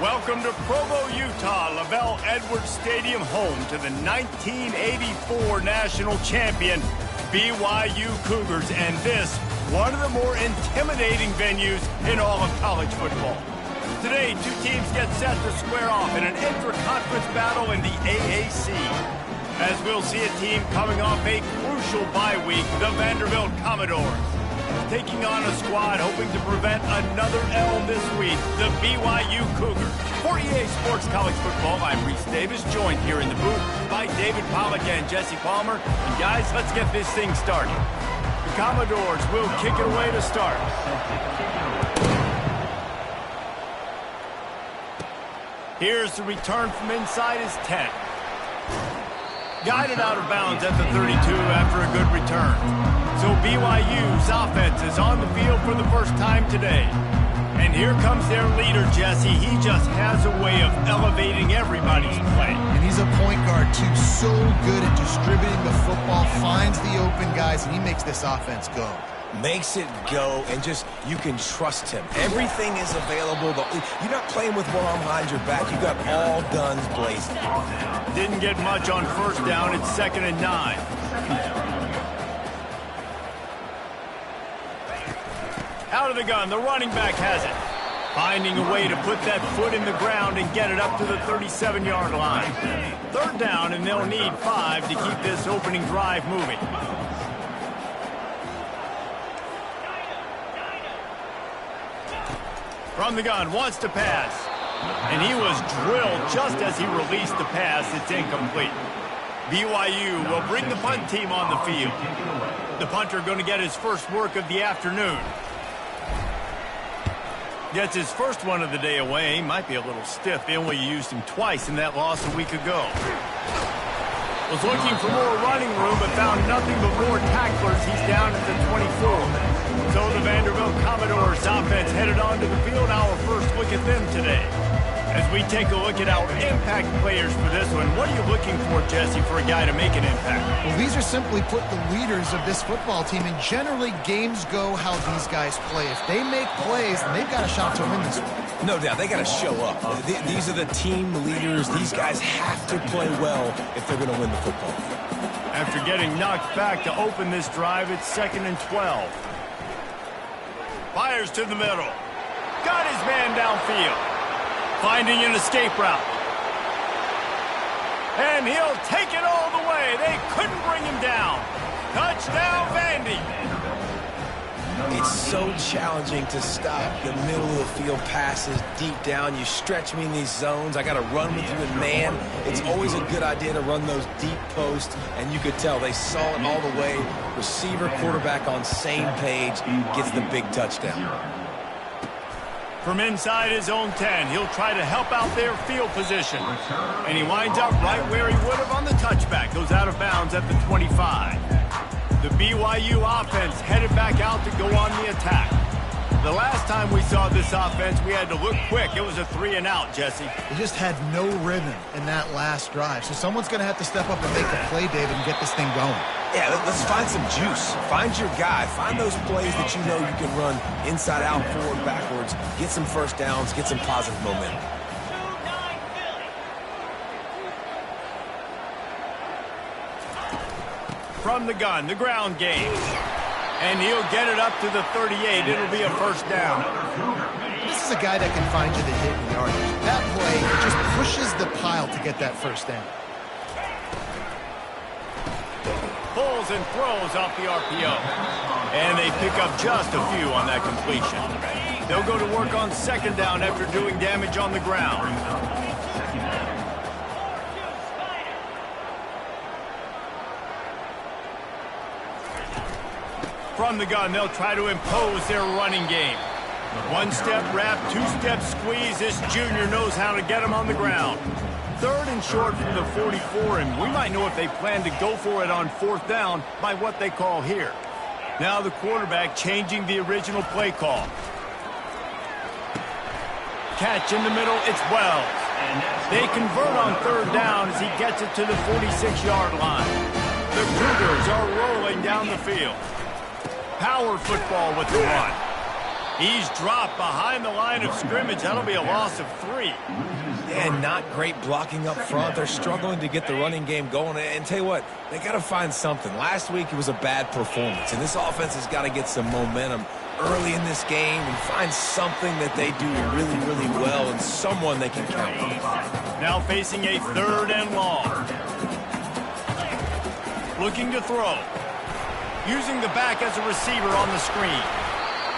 Welcome to Provo, Utah, Lavelle Edwards Stadium, home to the 1984 national champion BYU Cougars, and this, one of the more intimidating venues in all of college football. Today, two teams get set to square off in an intra-conference battle in the AAC, as we'll see a team coming off a crucial bye week, the Vanderbilt Commodores, taking on a squad hoping to prevent another L this week, the BYU Cougars. For EA Sports College Football, I'm Reese Davis, joined here in the booth by David Pollack and Jesse Palmer. And guys, let's get this thing started. The Commodores will kick it away to start. Here's the return from inside his 10. Guided out of bounds at the 32 after a good return. So BYU's offense is on the field for the first time today. And here comes their leader, Jesse. He just has a way of elevating everybody's play. And he's a point guard, too. So good at distributing the football, finds the open guys, and he makes this offense go. Makes it go, and just, you can trust him. Everything is available. You're not playing with one arm behind your back. You got all guns blazing. Didn't get much on first down. It's 2nd and 9. Out of the gun, the running back has it. Finding a way to put that foot in the ground and get it up to the 37-yard line. 3rd down, and they'll need 5 to keep this opening drive moving. From the gun, wants to pass. And he was drilled just as he released the pass. It's incomplete. BYU will bring the punt team on the field. The punter going to get his first work of the afternoon. Gets his first one of the day away. Might be a little stiff. They only used him twice in that loss a week ago. Was looking for more running room, but found nothing but more tacklers. He's down at the 24. So the Vanderbilt Commodores offense headed onto the field. Our first look at them today. As we take a look at our impact players for this one, what are you looking for, Jesse, for a guy to make an impact? Well, these are simply put the leaders of this football team, and generally games go how these guys play. If they make plays, then they've got a shot to win this one. No doubt, they got to show up. These are the team leaders. These guys have to play well if they're going to win the football. After getting knocked back to open this drive, it's 2nd and 12. Fires to the middle. Got his man downfield. Finding an escape route. And he'll take it all the way. They couldn't bring him down. Touchdown, Vandy. It's so challenging to stop the middle of the field passes deep down. You stretch me in these zones. I got to run with you in man. It's always a good idea to run those deep posts, and you could tell they saw it all the way. Receiver, quarterback on same page, gets the big touchdown. From inside his own 10, he'll try to help out their field position. And he winds up right where he would have on the touchback. Goes out of bounds at the 25. The BYU offense headed back out to go on the attack. The last time we saw this offense, we had to look quick. It was a 3-and-out, Jesse. They just had no rhythm in that last drive. So someone's going to have to step up and make a play, David, and get this thing going. Yeah, let's find some juice. Find your guy. Find those plays that you know you can run inside out, forward, backwards. Get some first downs. Get some positive momentum. From the gun, the ground game. And he'll get it up to the 38. It'll be a first down. This is a guy that can find you the hit in yardage. That play just pushes the pile to get that first down. Pulls and throws off the RPO. And they pick up just a few on that completion. They'll go to work on 2nd down after doing damage on the ground. From the gun, they'll try to impose their running game. One-step wrap, two-step squeeze. This junior knows how to get him on the ground. 3rd and short from the 44, and we might know if they plan to go for it on 4th down by what they call here. Now the quarterback changing the original play call. Catch in the middle, it's Wells. They convert on 3rd down as he gets it to the 46-yard line. The Cougars are rolling down the field. Power football with the run. He's dropped behind the line of scrimmage. That'll be a loss of 3. And not great blocking up front. They're struggling to get the running game going. And tell you what, they got to find something. Last week it was a bad performance, and this offense has got to get some momentum early in this game and find something that they do really, really well and someone they can count on. Now facing a 3rd and long. Looking to throw. Using the back as a receiver on the screen.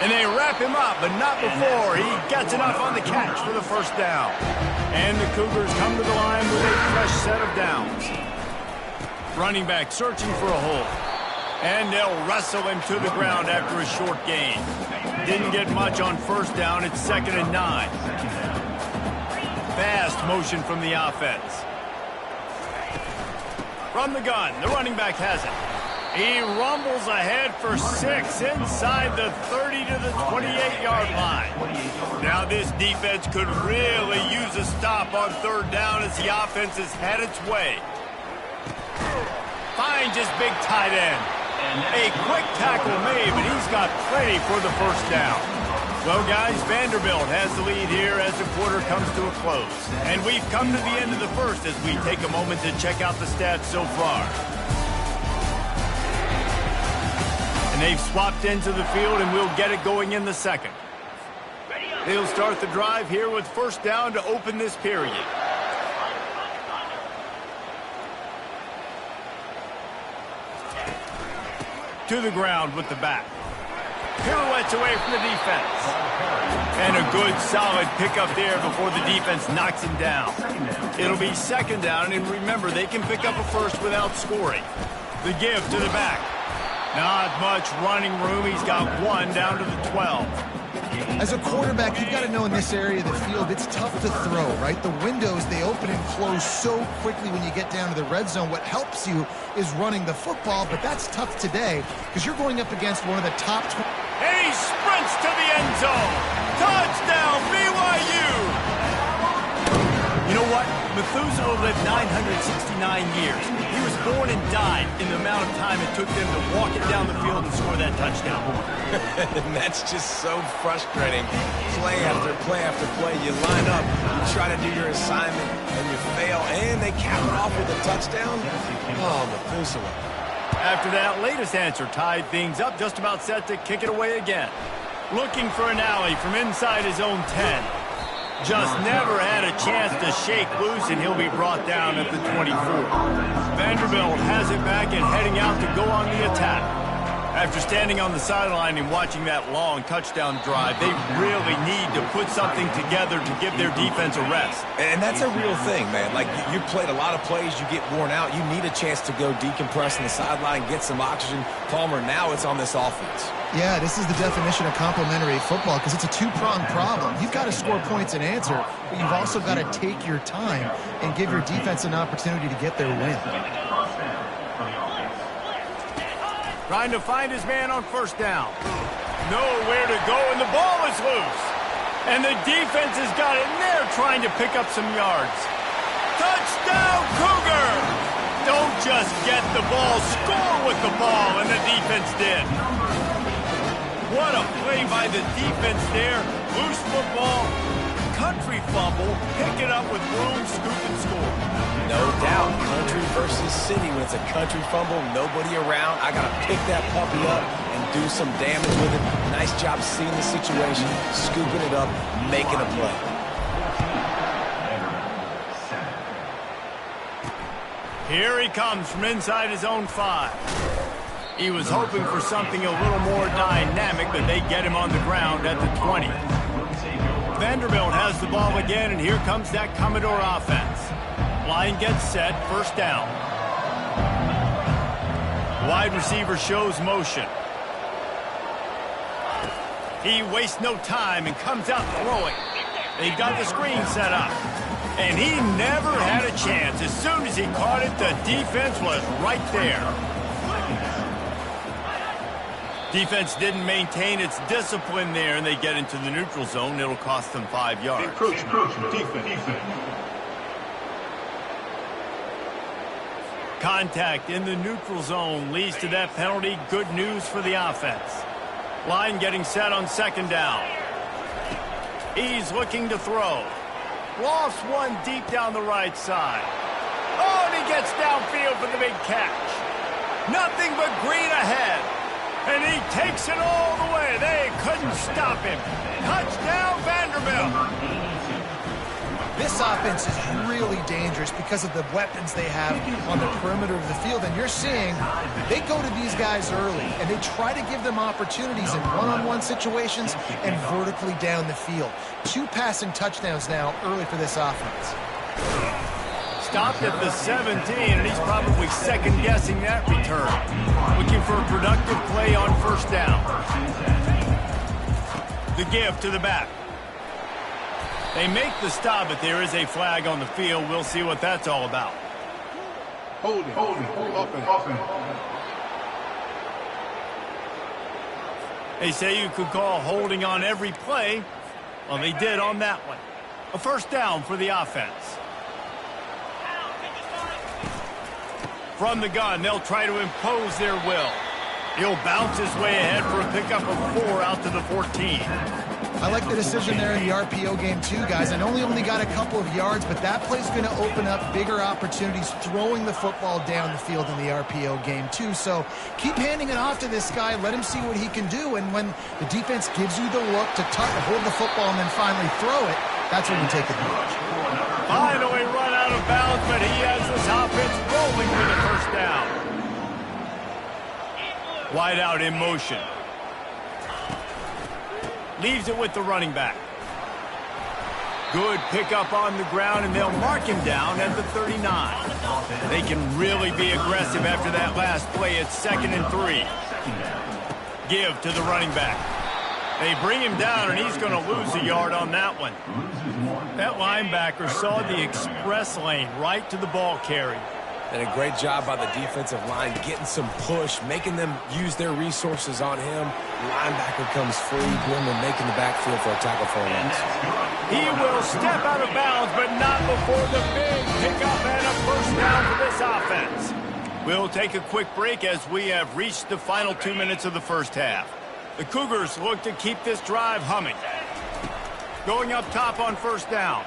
And they wrap him up, but not before he gets enough on the catch for the first down. And the Cougars come to the line with a fresh set of downs. Running back searching for a hole. And they'll wrestle him to the ground after a short gain. Didn't get much on first down. It's 2nd and 9. Fast motion from the offense. From the gun, the running back has it. He rumbles ahead for 6 inside the 30 to the 28-yard line. Now this defense could really use a stop on 3rd down as the offense has had its way. Finds his big tight end. A quick tackle made, but he's got plenty for the first down. Well, guys, Vanderbilt has the lead here as the quarter comes to a close. And we've come to the end of the first as we take a moment to check out the stats so far. And they've swapped into the field, and we'll get it going in the second. They'll start the drive here with first down to open this period. To the ground with the back. Pirouettes away from the defense. And a good, solid pickup there before the defense knocks him down. It'll be 2nd down, and remember, they can pick up a first without scoring. The give to the back. Not much running room. He's got 1 down to the 12. As a quarterback, you've got to know in this area of the field, it's tough to throw, right? The windows, they open and close so quickly when you get down to the red zone. What helps you is running the football, but that's tough today because you're going up against one of the top 20. And he sprints to the end zone. Touchdown, BYU! You know what? Methuselah lived 969 years. He was born and died in the amount of time it took them to walk it down the field and score that touchdown. And that's just so frustrating. Play after play after play. You line up, you try to do your assignment, and you fail, and they cap it off with a touchdown. Oh, Methuselah. After that latest answer tied things up, just about set to kick it away again. Looking for an alley from inside his own 10. Just never had a chance to shake loose, and he'll be brought down at the 24. Vanderbilt has it back and heading out to go on the attack. After standing on the sideline and watching that long touchdown drive, they really need to put something together to give their defense a rest. And that's a real thing, man. Like, you played a lot of plays, you get worn out. You need a chance to go decompress on the sideline, get some oxygen. Palmer, now it's on this offense. Yeah, this is the definition of complementary football because it's a two-pronged problem. You've got to score points and answer, but you've also got to take your time and give your defense an opportunity to get their win. Trying to find his man on first down. Nowhere to go, and the ball is loose. And the defense has got it in there trying to pick up some yards. Touchdown, Cougar! Don't just get the ball, score with the ball, and the defense did. What a play by the defense there. Loose football, country fumble, pick it up with room, scoop, and score. No doubt, country versus city. When it's a country fumble, nobody around, I got to pick that puppy up and do some damage with it. Nice job seeing the situation, scooping it up, making a play. Here he comes from inside his own 5. He was hoping for something a little more dynamic, but they get him on the ground at the 20. Vanderbilt has the ball again, and here comes that Commodore offense. Line gets set, first down. Wide receiver shows motion. He wastes no time and comes out throwing. They've got the screen set up. And he never had a chance. As soon as he caught it, the defense was right there. Defense didn't maintain its discipline there, and they get into the neutral zone. It'll cost them 5 yards. Defense. Contact in the neutral zone leads to that penalty. Good news for the offense. Line getting set on second down. He's looking to throw. Lofts one deep down the right side. Oh, and he gets downfield for the big catch. Nothing but green ahead. And he takes it all the way. They couldn't stop him. Touchdown, Vanderbilt. This offense is really dangerous because of the weapons they have on the perimeter of the field. And you're seeing they go to these guys early, and they try to give them opportunities in one-on-one situations and vertically down the field. 2 passing touchdowns now early for this offense. Stopped at the 17, and he's probably second-guessing that return. Looking for a productive play on first down. The give to the back. They make the stop, but there is a flag on the field. We'll see what that's all about. Holding, offense. They say you could call holding on every play. Well, they did on that one. A first down for the offense. From the gun, they'll try to impose their will. He'll bounce his way ahead for a pickup of 4 out to the 14. I like the decision there in the RPO game too, guys. I know he only got a couple of yards, but that play's going to open up bigger opportunities throwing the football down the field in the RPO game too. So keep handing it off to this guy. Let him see what he can do. And when the defense gives you the look to hold the football and then finally throw it, that's when you take advantage. Finally run out of bounds, but he has this offense rolling for the first down. Wide out in motion. Leaves it with the running back. Good pickup on the ground, and they'll mark him down at the 39. They can really be aggressive after that last play. It's 2nd and 3. Give to the running back. They bring him down, and he's going to lose a yard on that one. That linebacker saw the express lane right to the ball carrier. Did a great job by the defensive line, getting some push, making them use their resources on him. Linebacker comes free, Grimmer making the backfield for a tackle for a loss. He will step out of bounds, but not before the big pickup and a first down for this offense. We'll take a quick break as we have reached the final 2 minutes of the first half. The Cougars look to keep this drive humming. Going up top on first down.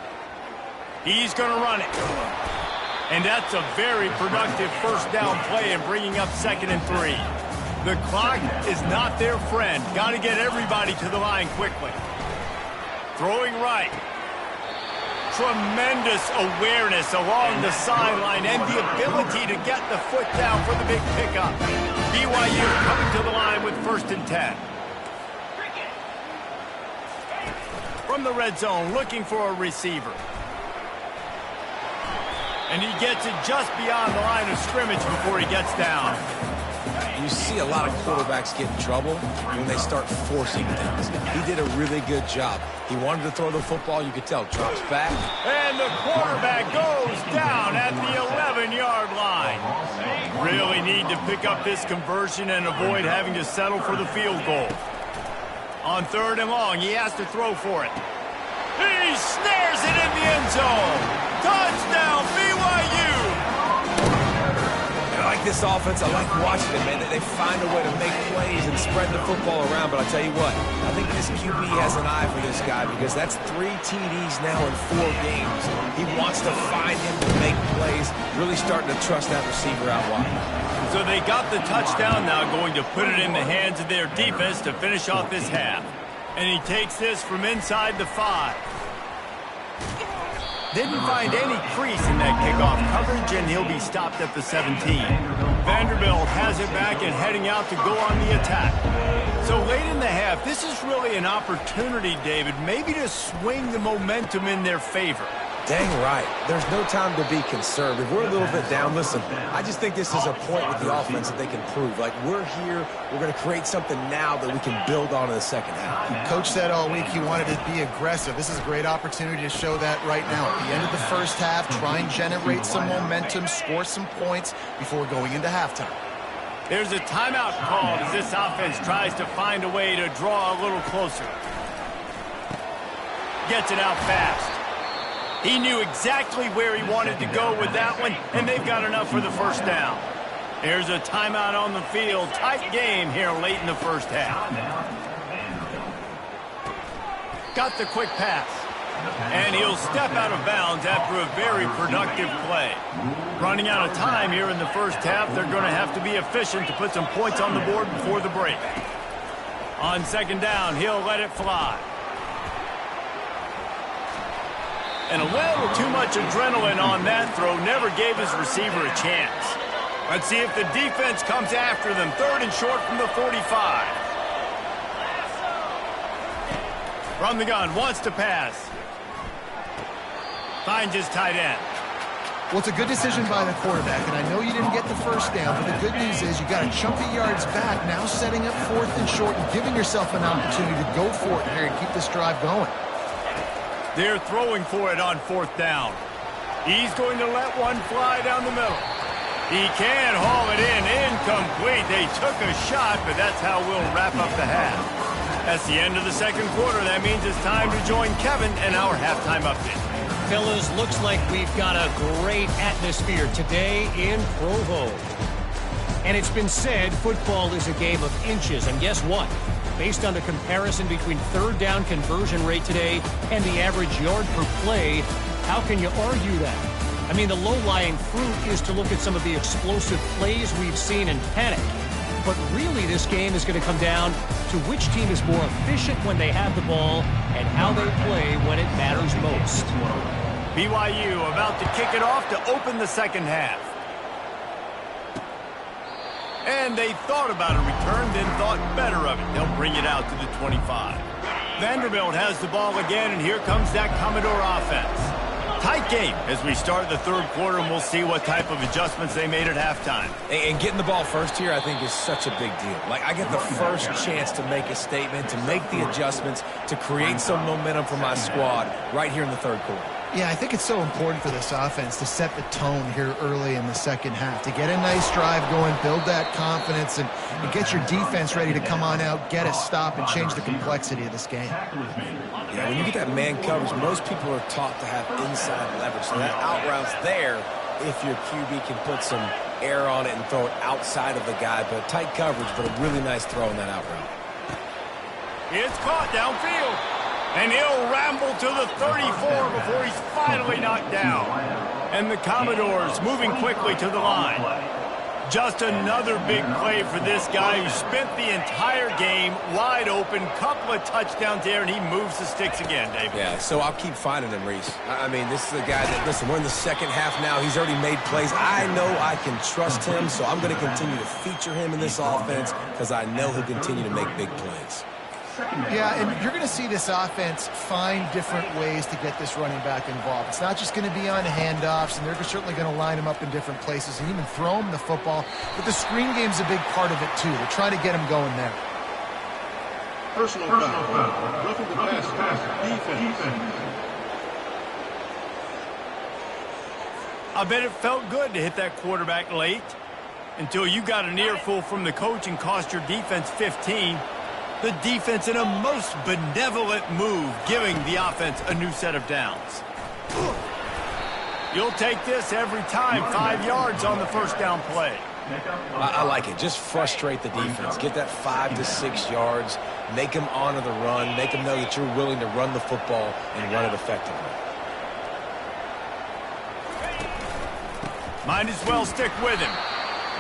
He's going to run it. And that's a very productive first down play and bringing up 2nd and 3. The clock is not their friend. Got to get everybody to the line quickly. Throwing right. Tremendous awareness along the sideline and the ability to get the foot down for the big pickup. BYU coming to the line with 1st and 10. From the red zone, looking for a receiver. And he gets it just beyond the line of scrimmage before he gets down. You see a lot of quarterbacks get in trouble when they start forcing things. He did a really good job. He wanted to throw the football, you could tell, drops back. And the quarterback goes down at the 11-yard line. Really need to pick up this conversion and avoid having to settle for the field goal. On 3rd and long, he has to throw for it. He snares it in the end zone. Touchdown, BYU! I like this offense. I like watching it, man. They find a way to make plays and spread the football around. But I'll tell you what, I think this QB has an eye for this guy because that's 3 TDs now in 4 games. He wants to find him to make plays, really starting to trust that receiver out wide. So they got the touchdown now, going to put it in the hands of their defense to finish off this half. And he takes this from inside the 5. Didn't find any crease in that kickoff coverage, and he'll be stopped at the 17. Vanderbilt has it back and heading out to go on the attack. So late in the half, this is really an opportunity, David, maybe to swing the momentum in their favor. Dang right. There's no time to be concerned. If we're a little bit down, listen, I just think this is a point with the offense that they can prove. Like, we're here, we're going to create something now that we can build on in the second half. Coach said all week he wanted to be aggressive. This is a great opportunity to show that right now. At the end of the first half, try and generate some momentum, score some points before going into halftime. There's a timeout called as this offense tries to find a way to draw a little closer. Gets it out fast. He knew exactly where he wanted to go with that one, and they've got enough for the first down. Here's a timeout on the field. Tight game here late in the first half. Got the quick pass. And he'll step out of bounds after a very productive play. Running out of time here in the first half, they're going to have to be efficient to put some points on the board before the break. On second down, he'll let it fly. And a little too much adrenaline on that throw never gave his receiver a chance. Let's see if the defense comes after them. 3rd and short from the 45. From the gun, wants to pass. Finds his tight end. Well, it's a good decision by the quarterback, and I know you didn't get the first down, but the good news is you got a chunk of yards back, now setting up 4th and short and giving yourself an opportunity to go for it here and keep this drive going. They're throwing for it on 4th down. He's going to let one fly down the middle. He can haul it in, incomplete. They took a shot, but that's how we'll wrap up the half. That's the end of the second quarter. That means it's time to join Kevin and our halftime update. Fellas, looks like we've got a great atmosphere today in Provo. And it's been said football is a game of inches. And guess what? Based on the comparison between 3rd down conversion rate today and the average yard per play, how can you argue that? I mean, the low-lying fruit is to look at some of the explosive plays we've seen in panic. But really, this game is going to come down to which team is more efficient when they have the ball and how they play when it matters most. BYU about to kick it off to open the second half. And they thought about a return, then thought better of it. They'll bring it out to the 25. Vanderbilt has the ball again, and here comes that Commodore offense. Tight game as we start the 3rd quarter, and we'll see what type of adjustments they made at halftime. And getting the ball first here, I think, is such a big deal. Like, I get the first chance to make a statement, to make the adjustments, to create some momentum for my squad right here in the 3rd quarter. Yeah, I think it's so important for this offense to set the tone here early in the second half, to get a nice drive going, build that confidence, and get your defense ready to come on out, get a stop, and change the complexity of this game. Yeah, when you get that man coverage, most people are taught to have inside leverage. So that out route's there if your QB can put some air on it and throw it outside of the guy. But tight coverage, but a really nice throw on that out route. It's caught downfield. And he'll ramble to the 34 before he's finally knocked down. And the Commodores moving quickly to the line. Just another big play for this guy who spent the entire game wide open. Couple of touchdowns there, and he moves the sticks again, David. Yeah, so I'll keep finding him, Reese. I mean, this is a guy that, listen, we're in the second half now. He's already made plays. I know I can trust him, so I'm going to continue to feature him in this offense because I know he'll continue to make big plays. Yeah, and you're going to see this offense find different ways to get this running back involved. It's not just going to be on handoffs, and they're certainly going to line him up in different places and even throw him the football. But the screen game's a big part of it, too. They're trying to get him going there. Personal foul. Roughing the pass. Defense. I bet it felt good to hit that quarterback late until you got an earful from the coach and cost your defense 15. The defense in a most benevolent move, giving the offense a new set of downs. You'll take this every time. 5 yards on the first down play. I like it. Just frustrate the defense. Get that 5 to 6 yards. Make them honor the run. Make them know that you're willing to run the football and run it effectively. Might as well stick with him.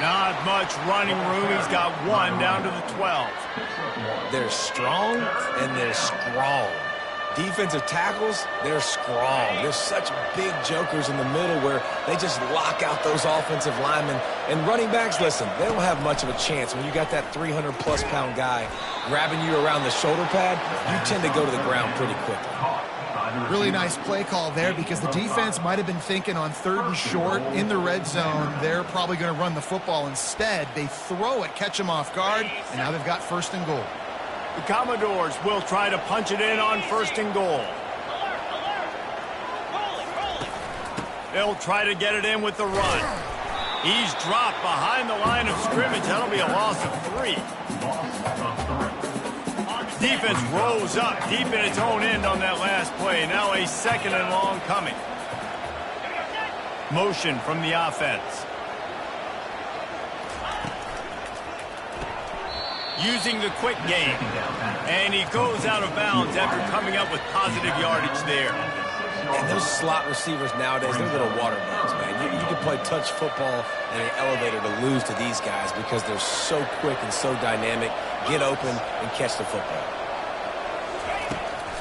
Not much running room. He's got one down to the 12. They're strong and they're strong. Defensive tackles, they're strong. There's such big jokers in the middle where they just lock out those offensive linemen. And running backs, listen, they don't have much of a chance. When you got that 300-plus pound guy grabbing you around the shoulder pad, you tend to go to the ground pretty quickly. Really nice play call there because the defense might have been thinking on 3rd and short in the red zone. They're probably going to run the football. Instead, they throw it, catch them off guard, and now they've got 1st and goal. The Commodores will try to punch it in on 1st and goal. They'll try to get it in with the run. He's dropped behind the line of scrimmage. That'll be a loss of 3. Defense rose up deep in its own end on that last play. Now a 2nd and long coming. Motion from the offense. using the quick game. And he goes out of bounds after coming up with positive yardage there. And those slot receivers nowadays, they're little water bugs, man. You can play touch football in an elevator to lose to these guys because they're so quick and so dynamic. Get open and catch the football.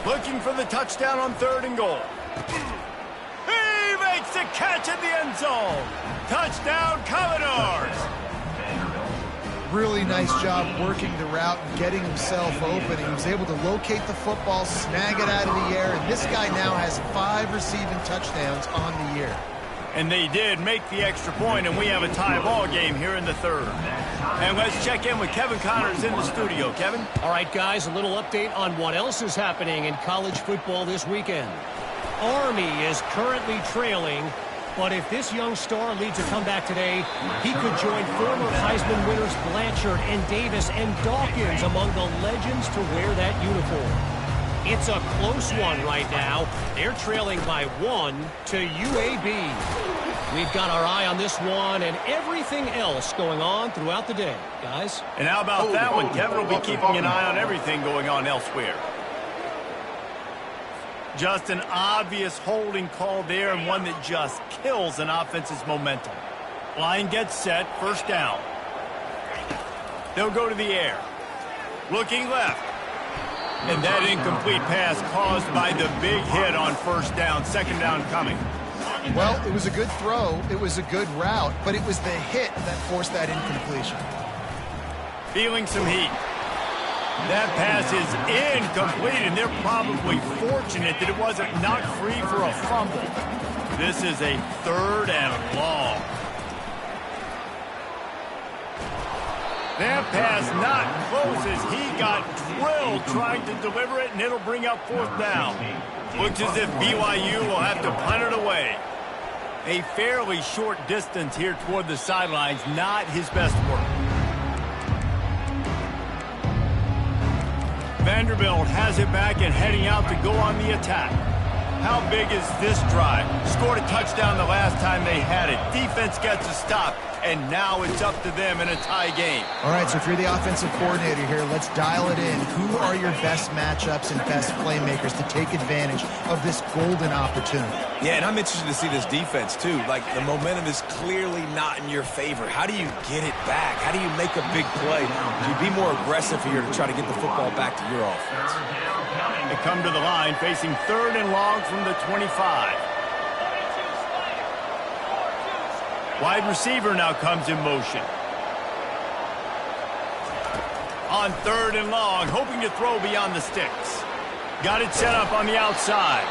Looking for the touchdown on 3rd and goal. He makes the catch in the end zone. Touchdown, Commodores. Really nice job working the route and getting himself open. He was able to locate the football, snag it out of the air, and this guy now has 5 receiving touchdowns on the year. And they did make the extra point, and we have a tie ball game here in the 3rd. And let's check in with Kevin Connors in the studio. Kevin? All right, guys, a little update on what else is happening in college football this weekend. Army is currently trailing, but if this young star leads a comeback today, he could join former Heisman winners Blanchard and Davis and Dawkins among the legends to wear that uniform. It's a close one right now. They're trailing by 1 to UAB. We've got our eye on this one and everything else going on throughout the day, guys. And how about that one? Kevin will be keeping an eye on everything going on elsewhere. Just an obvious holding call there, and one that just kills an offense's momentum. Line gets set, 1st down. They'll go to the air. Looking left. And that incomplete pass caused by the big hit on 1st down, 2nd down coming. Well, it was a good throw, it was a good route, but it was the hit that forced that incompletion. Feeling some heat. That pass is incomplete, and they're probably fortunate that it wasn't knocked free for a fumble. This is a 3rd and long. That pass not close as he got drilled trying to deliver it, and it'll bring up 4th down. Looks as if BYU will have to punt it away. A fairly short distance here toward the sidelines, not his best work. Vanderbilt has it back and heading out to go on the attack. How big is this drive? Scored a touchdown the last time they had it. Defense gets a stop, and now it's up to them in a tie game. All right, so if you're the offensive coordinator here, let's dial it in. Who are your best matchups and best playmakers to take advantage of this golden opportunity? Yeah, and I'm interested to see this defense, too. Like, the momentum is clearly not in your favor. How do you get it back? How do you make a big play? Do you be more aggressive here to try to get the football back to your offense? They come to the line facing 3rd and long from the 25. Wide receiver now comes in motion. On 3rd and long, hoping to throw beyond the sticks. Got it set up on the outside.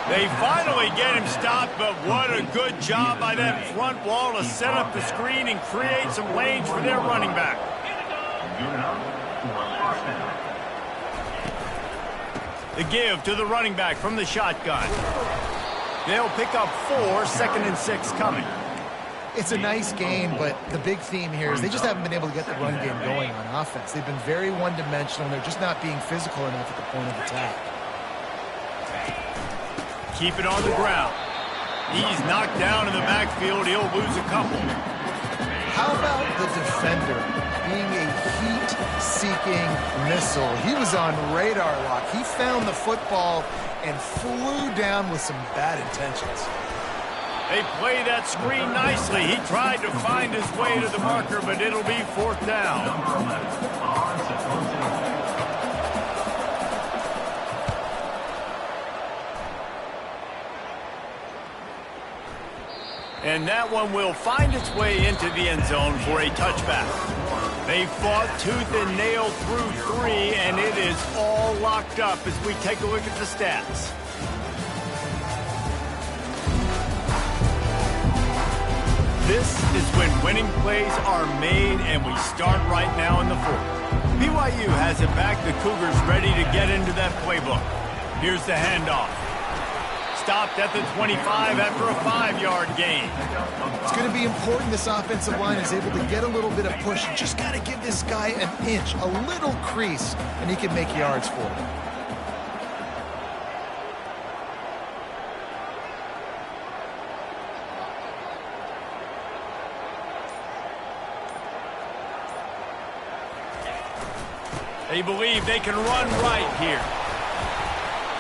They finally get him stopped, but what a good job by that front wall to set up the screen and create some lanes for their running back. The give to the running back from the shotgun. They'll pick up 4, 2nd and 6 coming. It's a nice game, but the big theme here is they just haven't been able to get the run game going on offense. They've been very one-dimensional, and they're just not being physical enough at the point of attack. Keep it on the ground. He's knocked down in the backfield. He'll lose a couple. How about the defender being a heat-seeking missile? He was on radar lock. He found the football and flew down with some bad intentions. They play that screen nicely. He tried to find his way to the marker, but it'll be 4th down. And that one will find its way into the end zone for a touchback. They fought tooth and nail through 3, and it is all locked up as we take a look at the stats. This is when winning plays are made, and we start right now in the 4th. BYU has it back. The Cougars ready to get into that playbook. Here's the handoff. Stopped at the 25 after a 5-yard gain. It's going to be important this offensive line is able to get a little bit of push. Just got to give this guy an inch, a little crease, and he can make yards for it. They believe they can run right here.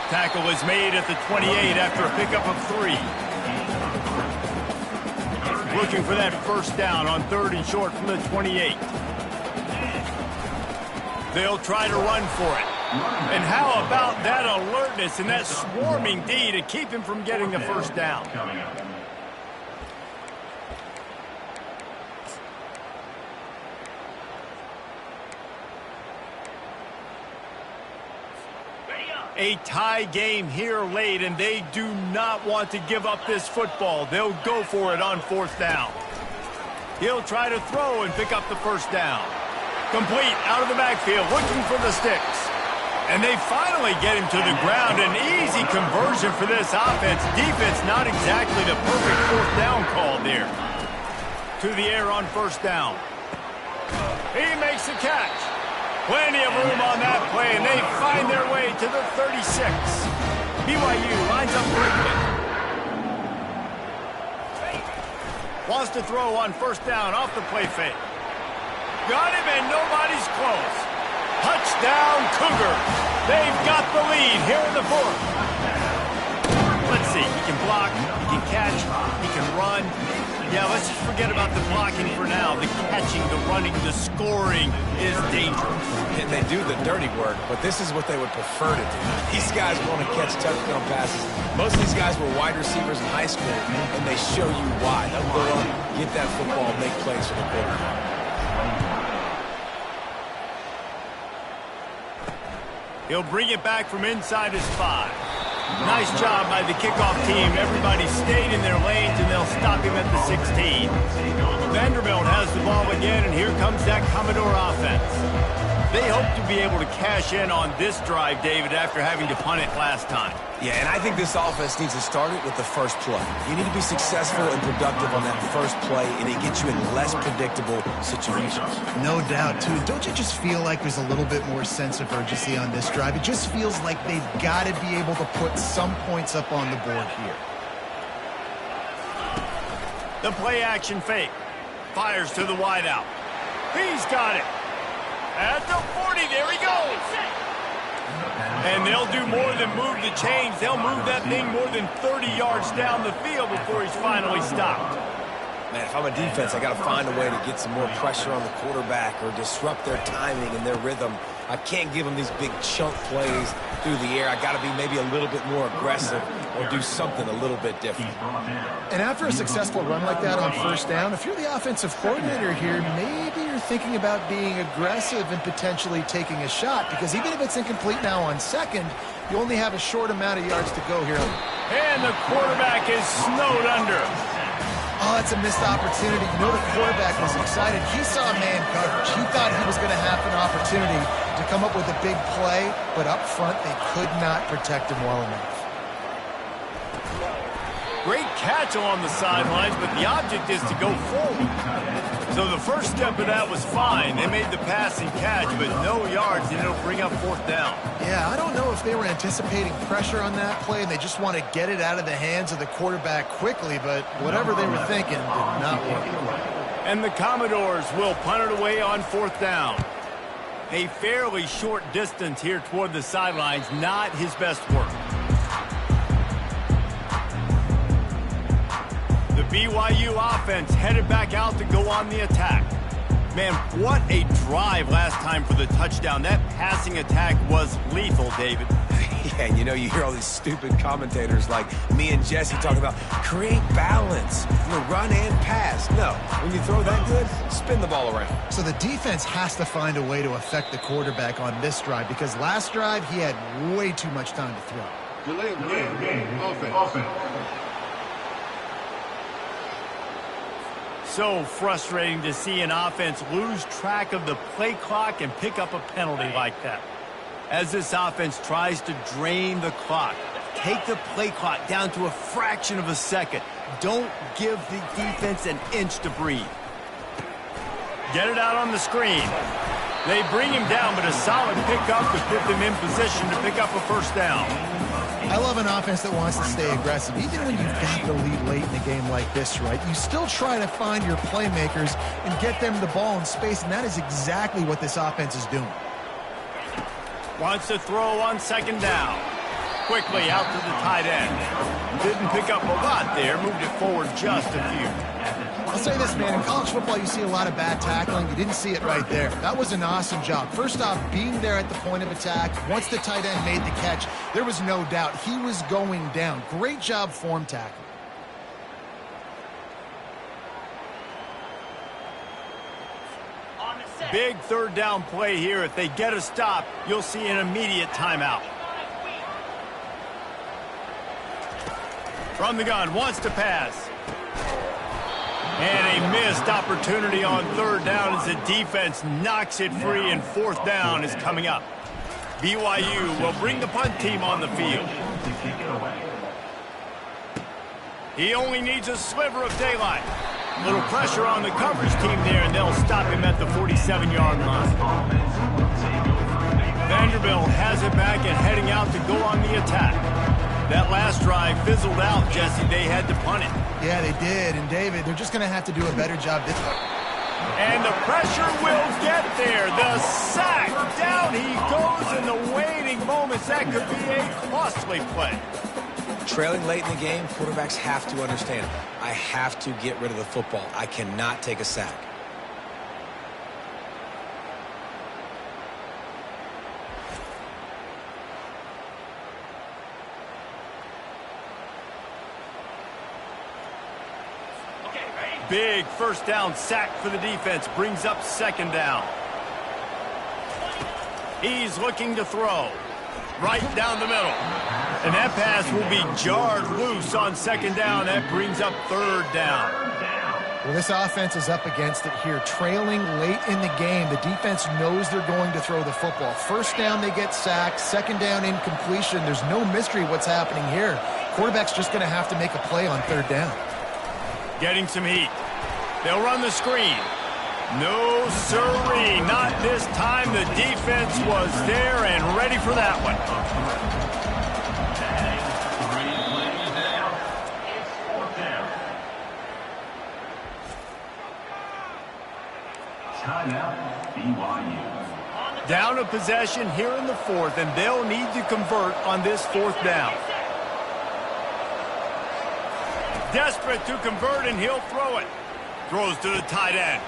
Tackle is made at the 28 after a pickup of 3. Looking for that first down on 3rd and short from the 28. They'll try to run for it. And how about that alertness and that swarming D to keep him from getting the first down? A tie game here late, and they do not want to give up this football. They'll go for it on 4th down. He'll try to throw and pick up the first down. Complete out of the backfield, looking for the sticks. And they finally get him to the ground. An easy conversion for this offense. Defense not exactly the perfect 4th down call there. To the air on 1st down. He makes the catch. Plenty of room on that play, and they find their way to the 36. BYU lines up quickly. Wants to throw on 1st down off the play fake. Got him, and nobody's close. Touchdown, Cougars. They've got the lead here in the 4th. Let's see. He can block, he can catch, he can run. Yeah, let's just forget about the blocking for now. The catching, the running, the scoring is dangerous. And they do the dirty work, but this is what they would prefer to do. These guys want to catch touchdown passes. Most of these guys were wide receivers in high school, and they show you why. They'll go up, get that football, and make plays for the quarterback. He'll bring it back from inside his 5. Nice job by the kickoff team. Everybody stayed in their lanes, and they'll stop him at the 16. Vanderbilt has the ball again, and here comes that Commodore offense. They hope to be able to cash in on this drive, David, after having to punt it last time. Yeah, and I think this offense needs to start it with the first play. You need to be successful and productive on that first play, and it gets you in less predictable situations. No doubt, too. Don't you just feel like there's a little bit more sense of urgency on this drive? It just feels like they've got to be able to put some points up on the board here. The play action fake. Fires to the wideout. He's got it. At the 40, there he goes. And they'll do more than move the chains. They'll move that thing more than 30 yards down the field before he's finally stopped. Man, if I'm a defense, I got to find a way to get some more pressure on the quarterback or disrupt their timing and their rhythm. I can't give them these big chunk plays through the air. I got to be maybe a little bit more aggressive or do something a little bit different. And after a successful run like that on 1st down, if you're the offensive coordinator here, maybe you're thinking about being aggressive and potentially taking a shot, because even if it's incomplete now on 2nd, you only have a short amount of yards to go here. And the quarterback is snowed under. Oh, it's a missed opportunity. You know the quarterback was excited. He saw man coverage. He thought he was going to have an opportunity to come up with a big play, but up front they could not protect him well enough. Great catch along the sidelines, but the object is to go forward. So the first step of that was fine. They made the pass and catch, but no yards, and it'll bring up 4th down. Yeah, I don't know if they were anticipating pressure on that play and they just want to get it out of the hands of the quarterback quickly, but whatever they were thinking did not work. And the Commodores will punt it away on 4th down. A fairly short distance here toward the sidelines, not his best work. The BYU offense headed back out to go on the attack. Man, what a drive last time for the touchdown. That passing attack was lethal, David. Yeah, and you know, you hear all these stupid commentators like me and Jesse talking about create balance, run and pass. No, when you throw that good, spin the ball around. So the defense has to find a way to affect the quarterback on this drive, because last drive he had way too much time to throw. Delay of game. Offense. So frustrating to see an offense lose track of the play clock and pick up a penalty like that. As this offense tries to drain the clock, take the play clock down to a fraction of a second. Don't give the defense an inch to breathe. Get it out on the screen. They bring him down, but a solid pickup to put them in position to pick up a first down. I love an offense that wants to stay aggressive. Even when you've got the lead late in a game like this, right, you still try to find your playmakers and get them the ball in space, and that is exactly what this offense is doing. Wants to throw on second down. Quickly out to the tight end. Didn't pick up a lot there. Moved it forward just a few. I'll say this, man. In college football, you see a lot of bad tackling. You didn't see it right there. That was an awesome job. First off, being there at the point of attack. Once the tight end made the catch, there was no doubt he was going down. Great job form tackle. Big third down play here. If they get a stop, you'll see an immediate timeout. From the gun, wants to pass. And a missed opportunity on third down as the defense knocks it free, and fourth down is coming up. BYU will bring the punt team on the field. He only needs a sliver of daylight. Little pressure on the coverage team there, and they'll stop him at the 47-yard line. Vanderbilt has it back and heading out to go on the attack. That last drive fizzled out, Jesse. They had to punt it. Yeah, they did. And, David, they're just going to have to do a better job this time. And the pressure will get there. The sack. Down he goes in the waiting moments. That could be a costly play. Trailing late in the game, quarterbacks have to understand, I have to get rid of the football. I cannot take a sack. Big first down sack for the defense. Brings up second down. He's looking to throw. Right down the middle. And that pass will be jarred loose on second down. That brings up third down. Well, this offense is up against it here. Trailing late in the game, the defense knows they're going to throw the football. First down, they get sacked. Second down, incompletion. There's no mystery what's happening here. Quarterback's just going to have to make a play on third down. Getting some heat. They'll run the screen. No, sirree. Not this time. The defense was there and ready for that one. Timeout, BYU. Down a possession here in the fourth, and they'll need to convert on this fourth down. Desperate to convert, and he'll throw it. Throws to the tight end.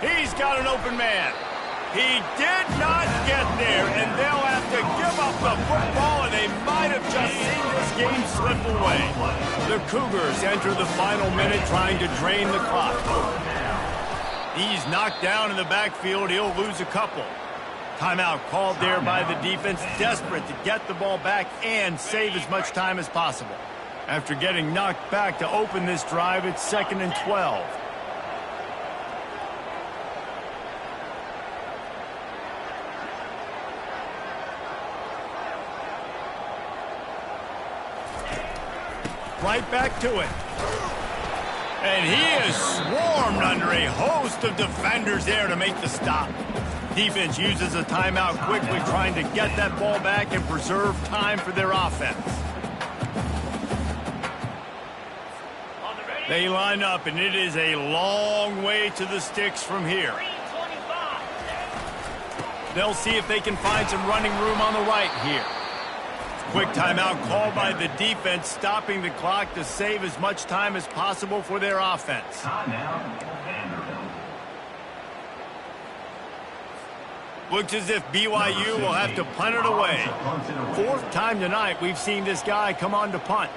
He's got an open man. He did not get there, and they'll have to give up the football, and they might have just seen this game slip away. The Cougars enter the final minute trying to drain the clock. He's knocked down in the backfield. He'll lose a couple. Timeout called there by the defense, desperate to get the ball back and save as much time as possible. After getting knocked back to open this drive, it's 2nd and 12. Right back to it. And he is swarmed under a host of defenders there to make the stop. Defense uses a timeout quickly, trying to get that ball back and preserve time for their offense. They line up, and it is a long way to the sticks from here. They'll see if they can find some running room on the right here. Quick timeout called by the defense, stopping the clock to save as much time as possible for their offense. Looks as if BYU will have to punt it away. Fourth time tonight we've seen this guy come on to punt.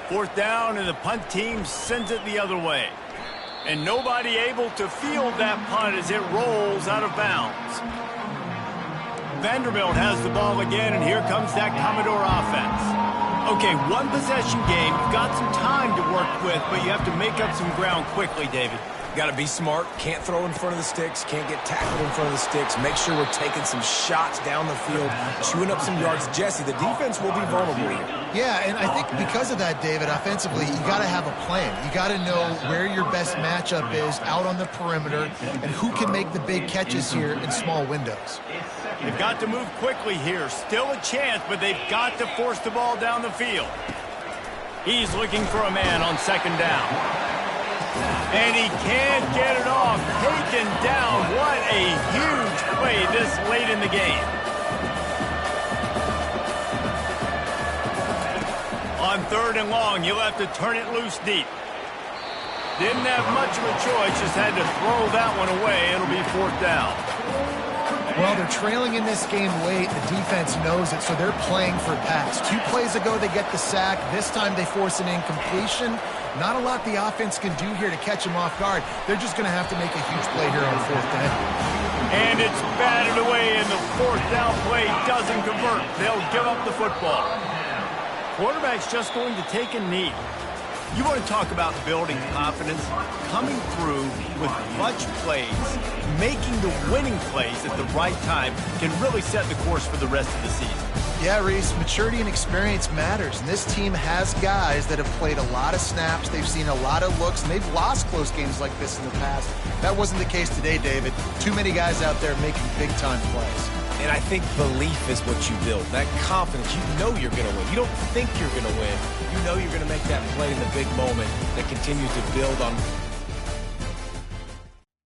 Fourth down, and the punt team sends it the other way. And nobody able to field that punt as it rolls out of bounds. Vanderbilt has the ball again, and here comes that Commodore offense. Okay, one possession game. You've got some time to work with, but you have to make up some ground quickly, David. Got to be smart. Can't throw in front of the sticks. Can't get tackled in front of the sticks. Make sure we're taking some shots down the field, chewing up some yards. Jesse, the defense will be vulnerable here. Yeah, and I think because of that, David, offensively, you got to have a plan. You got to know where your best matchup is out on the perimeter and who can make the big catches here in small windows. They've got to move quickly here. Still a chance, but they've got to force the ball down the field. He's looking for a man on second down. And he can't get it off. Taken down. What a huge play this late in the game. On 3rd and long, he'll have to turn it loose deep. Didn't have much of a choice, just had to throw that one away. It'll be 4th down. Well, they're trailing in this game late. The defense knows it, so they're playing for pass. 2 plays ago, they get the sack. This time, they force an incompletion. Not a lot the offense can do here to catch him off guard. They're just going to have to make a huge play here on 4th down. And it's batted away, and the 4th down play doesn't convert. They'll give up the football. Quarterback's just going to take a knee. You want to talk about building confidence? Coming through with clutch plays, making the winning plays at the right time can really set the course for the rest of the season. Yeah, Reese, maturity and experience matters, and this team has guys that have played a lot of snaps, they've seen a lot of looks, and they've lost close games like this in the past. That wasn't the case today, David. Too many guys out there making big-time plays. And I think belief is what you build. That confidence, you know you're going to win. You don't think you're going to win. You know you're going to make that play in the big moment that continues to build on